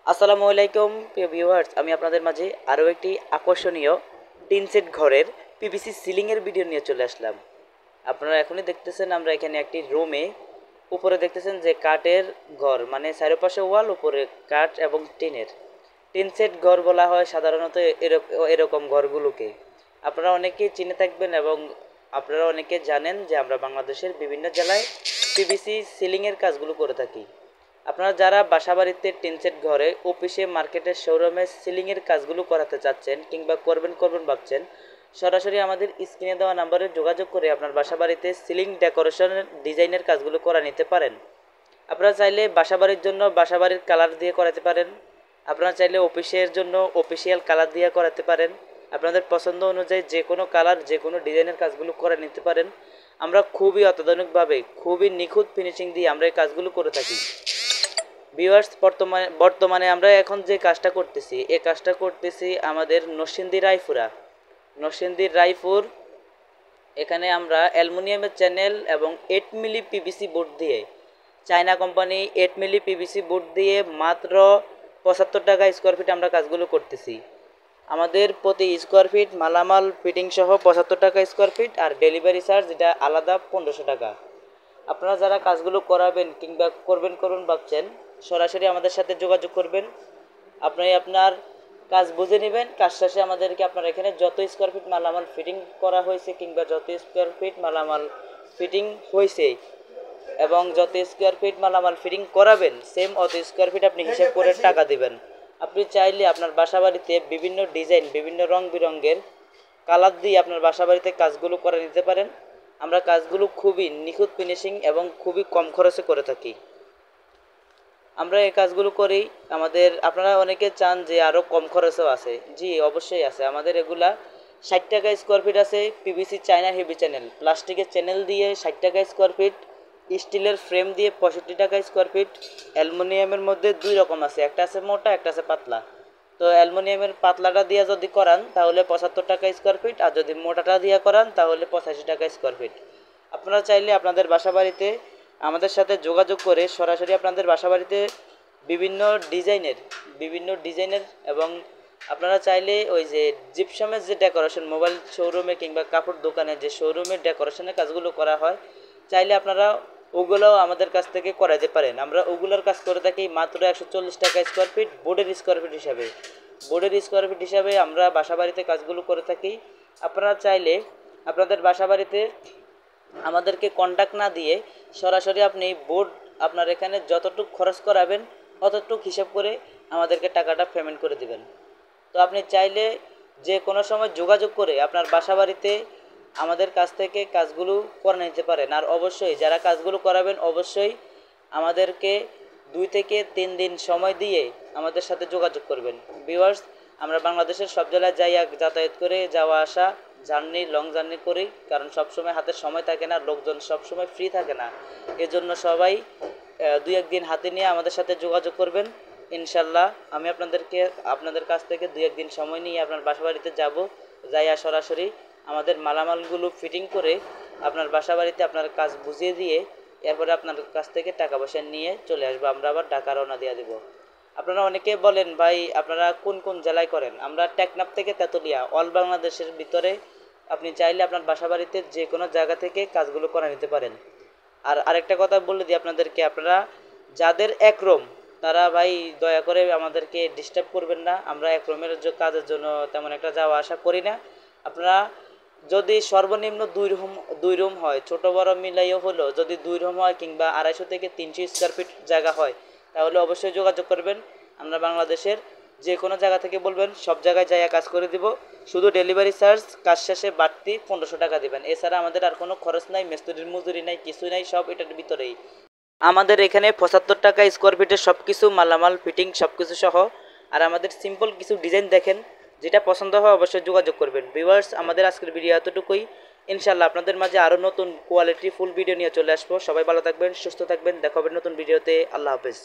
আসসালামু আলাইকুম প্রিয় ভিউয়ার্স, আমি আপনাদের মাঝে আরও একটি আকর্ষণীয় টিন সেট ঘরের পিভিসি সিলিংয়ের ভিডিও নিয়ে চলে আসলাম। আপনারা এখনই দেখতেছেন আমরা এখানে একটি রুমে উপরে দেখতেছেন যে কাঠের ঘর, মানে চারপাশে ওয়াল, উপরে কাঠ এবং টিন সেট ঘর বলা হয় সাধারণত এরকম ঘরগুলোকে। আপনারা অনেকেই চিনে থাকবেন এবং আপনারা অনেকে জানেন যে আমরা বাংলাদেশের বিভিন্ন জেলায় পিভিসি সিলিংয়ের কাজগুলো করে থাকি। আপনারা যারা বাসাবাড়িতে টিনসেট ঘরে, অফিসে, মার্কেটের শোরুমে সিলিংয়ের কাজগুলো করাতে চাচ্ছেন কিংবা করবেন ভাবছেন, সরাসরি আমাদের স্ক্রিনে দেওয়া নাম্বারে যোগাযোগ করে আপনার বাসাবাড়িতে সিলিং ডেকোরেশনের ডিজাইনের কাজগুলো করা নিতে পারেন। আপনারা চাইলে বাসাবাড়ির জন্য বাসাবাড়ির কালার দিয়ে করাতে পারেন। আপনারা চাইলে অফিসের জন্য অফিসিয়াল কালার দিয়ে করাতে পারেন। আপনাদের পছন্দ অনুযায়ী যে কোনো কালার, যে কোনো ডিজাইনের কাজগুলো করে নিতে পারেন। আমরা খুবই অত্যাধুনিকভাবে, খুবই নিখুঁত ফিনিশিং দিয়ে আমরা এই কাজগুলো করে থাকি। ভিউয়ার্স, বর্তমানে আমরা এখন যে কাজটা করতেছি, এই কাজটা করতেছি আমাদের নরসিংদী রায়পুর। এখানে আমরা অ্যালুমিনিয়ামের চ্যানেল এবং 8 মিলি পিভিসি বোর্ড দিয়ে, China company 8 milli PVC board দিয়ে মাত্র 75 টাকা স্কোয়ার ফিট আমরা কাজগুলো করতেছি। আমাদের প্রতি স্কোয়ার ফিট মালামাল ফিটিং সহ 75 টাকা স্কোয়ার ফিট, আর ডেলিভারি চার্জ এটা আলাদা 1500 টাকা। আপনারা যারা কাজগুলো করাবেন কিংবা করবেন ভাবছেন, সরাসরি আমাদের সাথে যোগাযোগ করবেন। আপনি আপনার কাজ বুঝে নেবেন। কাজ শেষে আমাদেরকে আপনার এখানে যত স্কোয়ার ফিট মালামাল ফিটিং করা হয়েছে কিংবা যত স্কোয়ার ফিট মালামাল ফিটিং হয়েছে এবং যত স্কোয়ার ফিট মালামাল ফিটিং করাবেন, সেম অত স্কোয়ার ফিট আপনি হিসেব করে টাকা দিবেন। আপনি চাইলে আপনার বাসাবাড়িতে বিভিন্ন ডিজাইন, বিভিন্ন রং বেরঙের কালার দিয়ে আপনার বাসাবাড়িতে কাজগুলো করে নিতে পারেন। আমরা কাজগুলো খুবই নিখুঁত ফিনিশিং এবং খুবই কম খরচে করে থাকি। আমরা এই কাজগুলো করি। আপনারা অনেকে চান যে আরও কম খরচেও আছে। জি, অবশ্যই আছে। আমাদের এগুলা 60 টাকা স্কোয়ার ফিট আছে পিভিসি চায়না হেভি চ্যানেল, প্লাস্টিকের চ্যানেল দিয়ে 60 টাকা স্কোয়ার ফিট, স্টিলের ফ্রেম দিয়ে 65 টাকা স্কোয়ার ফিট। অ্যালুমিনিয়ামের মধ্যে দুই রকম আছে, একটা আছে মোটা, একটা আছে পাতলা। তো অ্যালুমিনিয়ামের পাতলাটা দিয়ে যদি করান তাহলে 75 টাকা স্কোয়ার ফিট, আর যদি মোটাটা দিয়ে করান তাহলে 85 টাকা স্কোয়ার ফিট। আপনারা চাইলে আপনাদের বাসাবাড়িতে আমাদের সাথে যোগাযোগ করে সরাসরি আপনাদের বাসাবাড়িতে বিভিন্ন ডিজাইনের এবং আপনারা চাইলে ওই যে জিপসামের যে ডেকোরেশন, মোবাইল শোরুমে কিংবা কাপড় দোকানে যে শোরুমের ডেকোরেশনের কাজগুলো করা হয়, চাইলে আপনারা ওগুলোও আমাদের কাছ থেকে করাতে পারেন। আমরা ওগুলোর কাজ করে থাকি মাত্র 140 টাকা স্কোয়ার ফিট বোর্ডের স্কোয়ার ফিট হিসাবে আমরা বাসাবাড়িতে কাজগুলো করে থাকি। আপনারা চাইলে আপনাদের বাসাবাড়িতে আমাদেরকে কন্ট্যাক্ট না দিয়ে সরাসরি আপনি বোর্ড আপনার এখানে যতটুকু খরচ করাবেন অতটুকু হিসাব করে আমাদেরকে টাকাটা পেমেন্ট করে দিবেন। তো আপনি চাইলে যে কোনো সময় যোগাযোগ করে আপনার বাসাবাড়িতে আমাদের কাছ থেকে কাজগুলো করে নিতে পারেন। আর অবশ্যই যারা কাজগুলো করাবেন অবশ্যই আমাদেরকে 2 থেকে 3 দিন সময় দিয়ে আমাদের সাথে যোগাযোগ করবেন। ভিউয়ার্স, আমরা বাংলাদেশের সব জেলায় যাতায়াত করে যাওয়া আসা লং জার্নি করি, কারণ সবসময় হাতে সময় থাকে না, লোকজন সবসময় ফ্রি থাকে না। এজন্য সবাই 2-1 দিন হাতে নিয়ে আমাদের সাথে যোগাযোগ করবেন। ইনশাল্লাহ আমি আপনাদের কাছ থেকে 2-1 দিন সময় নিয়ে আপনার বাসাবাড়িতে যাব, যাইয়া সরাসরি আমাদের মালামালগুলো ফিটিং করে আপনার বাসাবাড়িতে আপনার কাজ বুঝিয়ে দিয়ে এরপরে আপনার কাছ থেকে টাকা পয়সা নিয়ে চলে আসবো। আমরা আবার ঢাকা রওনা দিয়ে দেবো। আপনারা অনেকে বলেন, ভাই আপনারা কোন জেলায় করেন? আমরা টেকনাফ থেকে তেতুলিয়া, অল বাংলাদেশের ভিতরে আপনি চাইলে আপনার বাসাবাড়িতে যে কোনো জায়গা থেকে কাজগুলো করে নিতে পারেন। আর আরেকটা কথা বলে দিই আপনাদেরকে, আপনারা যাদের এক রুম তারা ভাই দয়া করে আমাদেরকে ডিস্টার্ব করবেন না। আমরা এক রুমের কাজের জন্য তেমন একটা যাওয়া আসা করি না। আপনারা যদি সর্বনিম্ন 2 রুম হয়, ছোট বড় মিলাইও হলো, যদি 2 রুম হয় কিংবা 250 থেকে 300 স্কোয়ার ফিট জায়গা হয় তাহলে অবশ্যই যোগাযোগ করবেন। আমরা বাংলাদেশের যে কোনো জায়গা থেকে বলবেন, সব জায়গায় যাইয়া কাজ করে দিব। শুধু ডেলিভারি চার্জ কাজ শেষে বাড়তি 1500 টাকা দিবেন। এছাড়া আমাদের আর কোনো খরচ নাই, মিস্ত্রির মজুরি নাই, কিছুই নাই, সব এটার ভিতরেই। আমাদের এখানে 75 টাকা স্কোয়ার ফিটের সব কিছু মালামাল ফিটিং সব কিছু সহ। আর আমাদের সিম্পল কিছু ডিজাইন দেখেন, যেটা পছন্দ হয় অবশ্যই যোগাযোগ করবেন। ভিউয়ার্স, আমাদের আজকের ভিডিও এতটুকুই। ইনশাল্লাহ আপনাদের মাঝে আরও নতুন কোয়ালিটি ফুল ভিডিও নিয়ে চলে আসবো। সবাই ভালো থাকবেন, সুস্থ থাকবেন। দেখা হবে নতুন ভিডিওতে। আল্লাহ হাফেজ।